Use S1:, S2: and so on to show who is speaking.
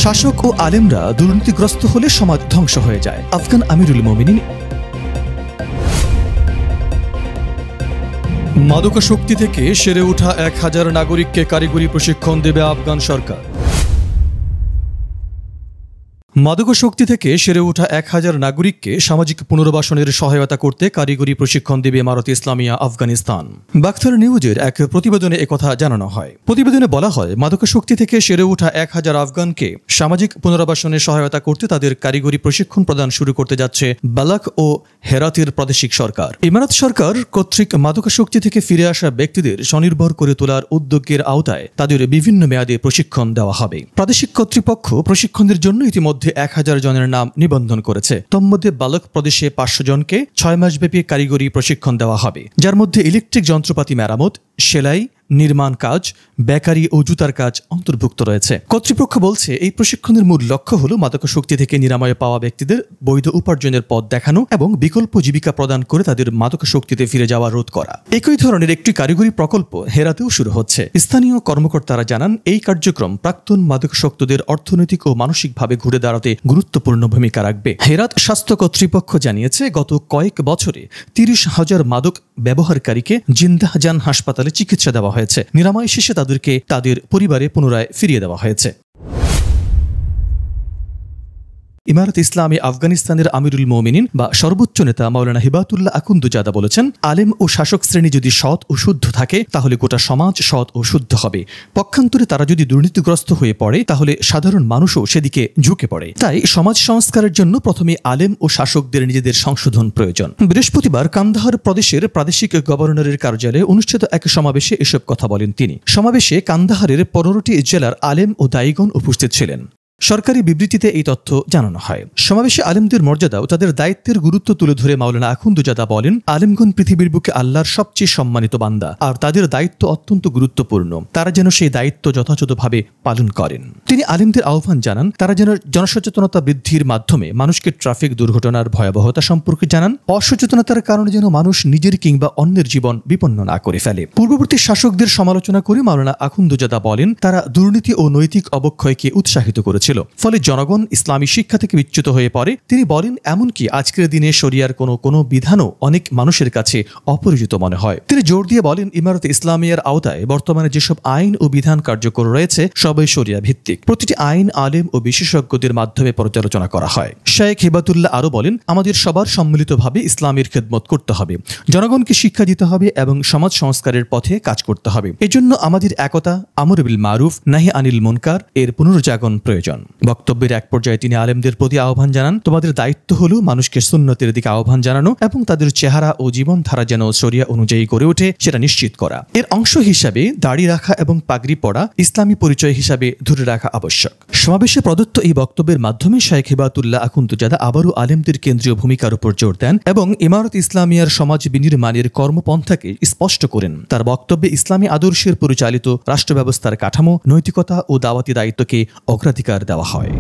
S1: শাসক ও আলেমরা দুর্নীতিগ্রস্ত হলে সমাজ ধ্বংস হয়ে যায়। আফগান আমিরুল মোমিনিন। মাদকাসক্তি থেকে সেরে ওঠা 1000 নাগরিককে কারিগরি প্রশিক্ষণ দেবে আফগান সরকার। মাদকাসক্তি থেকে সেরে ওঠা 1000 নাগরিককে সামাজিক পুনর্বাসনের সহায়তা করতে কারিগরি প্রশিক্ষণ দেবে ইমারত ইসলামিয়া আফগানিস্তান। বাখতার নিউজের এক প্রতিবেদনে একথা জানানো হয়। প্রতিবেদনে বলা হয়, মাদকাসক্তি থেকে সেরে ওঠা 1000 আফগানকে সামাজিক পুনর্বাসনে সহায়তা করতে তাদের কারিগরি প্রশিক্ষণ প্রদান শুরু করতে যাচ্ছে বালাক ও হেরাতের প্রাদেশিক সরকার। ইমারত সরকার কর্তৃক মাদকাসক্তি থেকে ফিরে আসা ব্যক্তিদের স্বনির্ভর করে তোলার উদ্যোগের আওতায় তাদের বিভিন্ন মেয়াদে প্রশিক্ষণ দেওয়া হবে। প্রাদেশিক কর্তৃপক্ষ প্রশিক্ষণের জন্য ইতিমধ্যে 1000 জনের নাম নিবন্ধন করেছে। তন্মধ্যে বালক প্রদেশে 500 জনকে 6 মাসব্যাপী কারিগরি প্রশিক্ষণ দেওয়া হবে, যার মধ্যে ইলেকট্রিক যন্ত্রপাতি মেরামত, সেলাই, নির্মাণ কাজ, বেকারি ও জুতার কাজ অন্তর্ভুক্ত রয়েছে। কর্তৃপক্ষ বলছে, এই প্রশিক্ষণের মূল লক্ষ্য হল মাদকাসক্তি থেকে নিরাময় পাওয়া ব্যক্তিদের বৈধ উপার্জনের পথ দেখানো এবং বিকল্প জীবিকা প্রদান করে তাদের মাদকাসক্তিতে ফিরে যাওয়া রোধ করা। একই ধরনের একটি কারিগরি প্রকল্প হেরাতেও শুরু হচ্ছে। স্থানীয় কর্মকর্তারা জানান, এই কার্যক্রম প্রাক্তন মাদকাসক্তদের অর্থনৈতিক ও মানসিকভাবে ঘুরে দাঁড়াতে গুরুত্বপূর্ণ ভূমিকা রাখবে। হেরাত স্বাস্থ্য কর্তৃপক্ষ জানিয়েছে, গত কয়েক বছরে 30,000 মাদক ব্যবহারকারীকে জিন্দাহজান হাসপাতালে চিকিৎসা দেওয়া হয়েছে। নিরাময় শেষে তাদেরকে তাদের পরিবারে পুনরায় ফিরিয়ে দেওয়া হয়েছে। ইমারত ইসলামী আফগানিস্তানের আমিরুল মোমিনিন বা সর্বোচ্চ নেতা মাওলানা হিবাতুল্লাহ আখুন্দজাদা বলেছেন, আলেম ও শাসক শ্রেণী যদি সৎ ও শুদ্ধ থাকে তাহলে গোটা সমাজ সৎ ও শুদ্ধ হবে। পক্ষান্তরে তারা যদি দুর্নীতিগ্রস্ত হয়ে পড়ে তাহলে সাধারণ মানুষও সেদিকে ঝুঁকে পড়ে। তাই সমাজ সংস্কারের জন্য প্রথমে আলেম ও শাসকদের নিজেদের সংশোধন প্রয়োজন। বৃহস্পতিবার কান্দাহার প্রদেশের প্রাদেশিক গভর্নরের কার্যালয়ে অনুষ্ঠিত এক সমাবেশে এসব কথা বলেন তিনি। সমাবেশে কান্দাহারের 15টি জেলার আলেম ও দায়ীগণ উপস্থিত ছিলেন। সরকারি বিবৃতিতে এই তথ্য জানানো হয়। সমাবেশে আলেমদের মর্যাদা ও তাদের দায়িত্বের গুরুত্ব তুলে ধরে মাওলানা আখুন্দজাদা বলেন, আলেমগণ পৃথিবীর বুকে আল্লাহর সবচেয়ে সম্মানিত বান্দা, আর তাদের দায়িত্ব অত্যন্ত গুরুত্বপূর্ণ। তারা যেন সেই দায়িত্ব যথাযথভাবে পালন করেন। তিনি আলেমদের আহ্বান জানান, তারা যেন জনসচেতনতা বৃদ্ধির মাধ্যমে মানুষকে ট্রাফিক দুর্ঘটনার ভয়াবহতা সম্পর্কে জানান। অসচেতনতার কারণে যেন মানুষ নিজের কিংবা অন্যের জীবন বিপন্ন না করে ফেলে। পূর্ববর্তী শাসকদের সমালোচনা করে মাওলানা আখুন্দজাদা বলেন, তারা দুর্নীতি ও নৈতিক অবক্ষয়কে উৎসাহিত করেছে, ফলে জনগণ ইসলামী শিক্ষা থেকে বিচ্যুত হয়ে পড়ে। তিনি বলেন, এমনকি আজকের দিনে শরিয়ার কোনো বিধানও অনেক মানুষের কাছে অপরিচিত মনে হয়। তিনি জোর দিয়ে বলেন, ইমারত ইসলামিয়ার আওতায় বর্তমানে যেসব আইন ও বিধান কার্যকর রয়েছে সবই শরিয়া ভিত্তিক। প্রতিটি আইন আলেম ও বিশেষজ্ঞদের মাধ্যমে পর্যালোচনা করা হয়। শেখ হিবাতুল্লাহ আরও বলেন, আমাদের সবার সম্মিলিতভাবে ইসলামের খেদমত করতে হবে, জনগণকে শিক্ষা দিতে হবে এবং সমাজ সংস্কারের পথে কাজ করতে হবে। এজন্য আমাদের একতা, আমর বিল মারুফ, নাহি আনিল মুনকার এর পুনর্জাগরণ প্রয়োজন। বক্তব্যের এক পর্যায়ে তিনি আলেমদের প্রতি আহ্বান জানান, তোমাদের দায়িত্ব হলো মানুষকে সুন্নতের দিকে আহ্বান জানানো এবং তাদের চেহারা ও জীবনধারা যেন শরিয়া অনুযায়ী গড়ে ওঠে সেটা নিশ্চিত করা। এর অংশ হিসাবে দাড়ি রাখা এবং পাগড়ি পরা ইসলামী পরিচয় হিসাবে ধরে রাখা আবশ্যক। সমাবেশে প্রদত্ত এই বক্তব্যের মাধ্যমে শেখ হিবাতুল্লাহ আখুন্দজাদা আবারও আলেমদের কেন্দ্রীয় ভূমিকার উপর জোর দেন এবং ইমারত ইসলামিয়ার সমাজ বিনির্মাণের কর্মপন্থাকে স্পষ্ট করেন। তার বক্তব্যে ইসলামী আদর্শের পরিচালিত রাষ্ট্র ব্যবস্থার কাঠামো, নৈতিকতা ও দাওয়াতি দায়িত্বকে অগ্রাধিকার দেওয়া হয়।